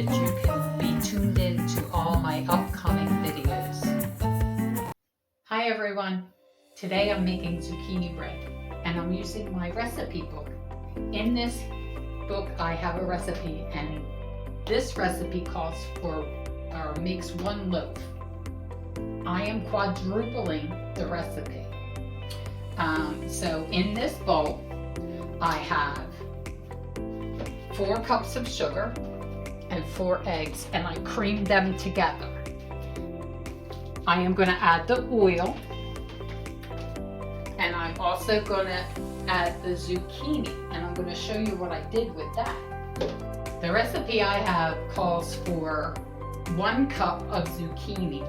that you can be tuned in to all my upcoming videos. Hi everyone, today I'm making zucchini bread and I'm using my recipe book. In this book I have a recipe, and this recipe calls for or makes one loaf. I am quadrupling the recipe. So in this bowl I have 4 cups of sugar and 4 eggs, and I creamed them together. I am going to add the oil, and I'm also going to add the zucchini, and I'm going to show you what I did with that. The recipe I have calls for 1 cup of zucchini.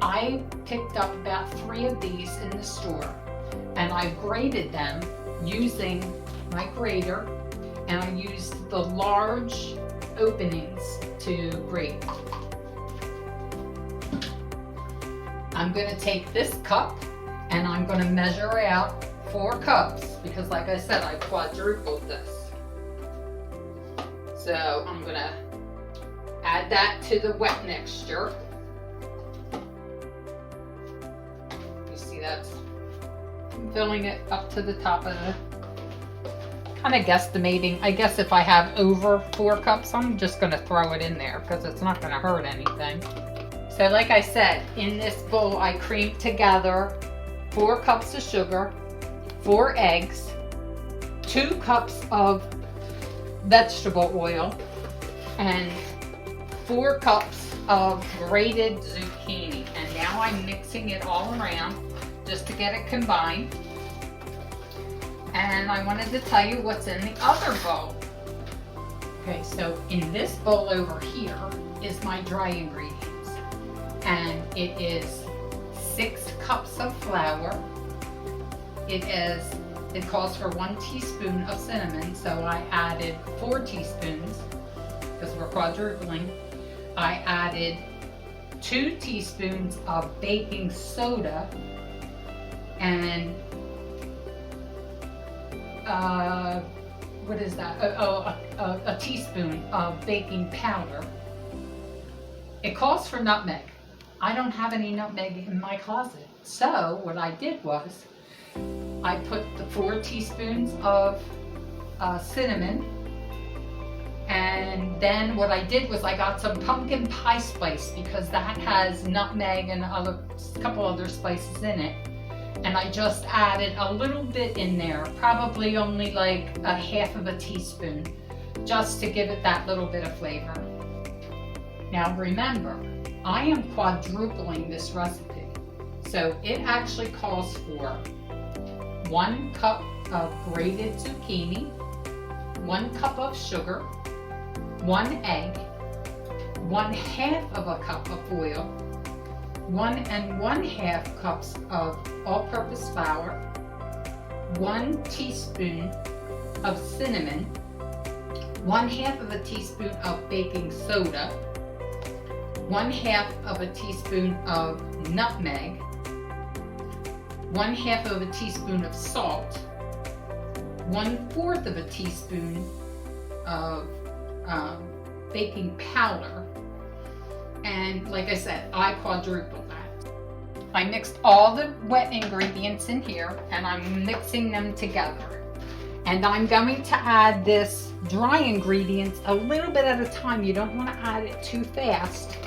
I picked up about 3 of these in the store, and I grated them using my grater, and I used the large openings to grate. I'm going to take this cup and I'm going to measure out 4 cups because, like I said, I quadrupled this. So I'm going to add that to the wet mixture. You see that's, I'm filling it up to the top of the, kind of guesstimating. I guess if I have over 4 cups, I'm just going to throw it in there because it's not going to hurt anything. So like I said, in this bowl I creamed together 4 cups of sugar, 4 eggs, 2 cups of vegetable oil, and 4 cups of grated zucchini. And now I'm mixing it all around just to get it combined. And I wanted to tell you what's in the other bowl. Okay, so in this bowl over here is my dry ingredients. And it is 6 cups of flour. It calls for 1 teaspoon of cinnamon, so I added 4 teaspoons because we're quadrupling. I added 2 teaspoons of baking soda and what is that? A teaspoon of baking powder. It calls for nutmeg. I don't have any nutmeg in my closet. So what I did was I put the 4 teaspoons of cinnamon, and then what I did was I got some pumpkin pie spice because that has nutmeg and a couple other spices in it. And I just added a little bit in there, probably only like a half of a teaspoon, just to give it that little bit of flavor. Now remember, I am quadrupling this recipe. So it actually calls for 1 cup of grated zucchini, 1 cup of sugar, 1 egg, 1/2 of a cup of oil, 1 1/2 cups of all-purpose flour, 1 teaspoon of cinnamon, 1/2 of a teaspoon of baking soda, 1/2 of a teaspoon of nutmeg, 1/2 of a teaspoon of salt, 1/4 of a teaspoon of baking powder. And like I said, I quadrupled that. I mixed all the wet ingredients in here and I'm mixing them together. And I'm going to add this dry ingredients a little bit at a time. You don't want to add it too fast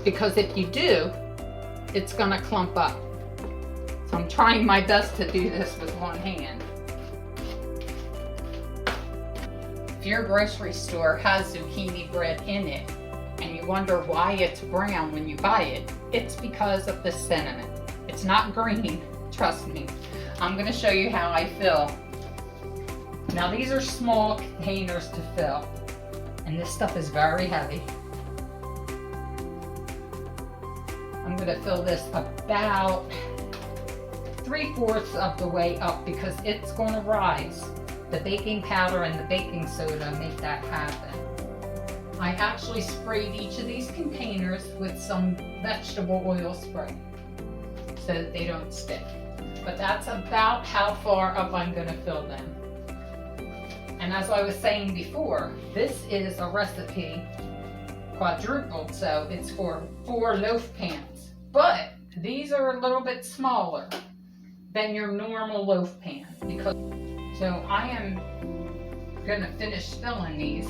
because if you do, it's going to clump up. So I'm trying my best to do this with one hand. If your grocery store has zucchini bread in it, and you wonder why it's brown when you buy it, it's because of the cinnamon. It's not green, trust me. I'm going to show you how I fill. Now these are small containers to fill, and this stuff is very heavy. I'm going to fill this about 3/4 of the way up because it's going to rise. The baking powder and the baking soda make that happen. I actually sprayed each of these containers with some vegetable oil spray so that they don't stick. But that's about how far up I'm going to fill them. And as I was saying before, this is a recipe quadrupled, so it's for 4 loaf pans. But these are a little bit smaller than your normal loaf pan. So I am going to finish filling these,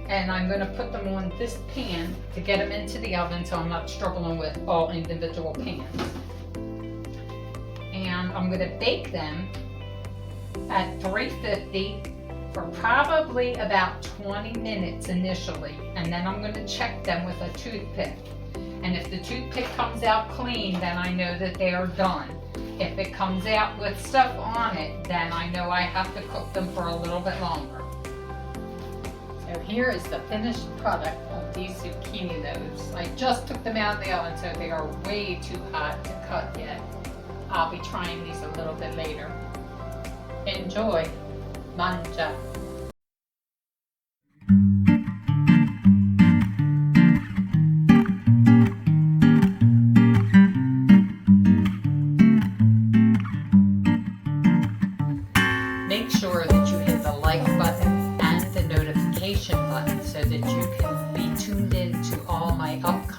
and I'm going to put them on this pan to get them into the oven so I'm not struggling with all individual pans. And I'm going to bake them at 350 for probably about 20 minutes initially, and then I'm going to check them with a toothpick. And if the toothpick comes out clean, then I know that they are done. If it comes out with stuff on it, then I know I have to cook them for a little bit longer. So here is the finished product of these zucchini loaves. I just took them out of the oven, so they are way too hot to cut yet. I'll be trying these a little bit later. Enjoy. Mangia. Make sure that you hit the like button and the notification button so that you can be tuned in to all my upcoming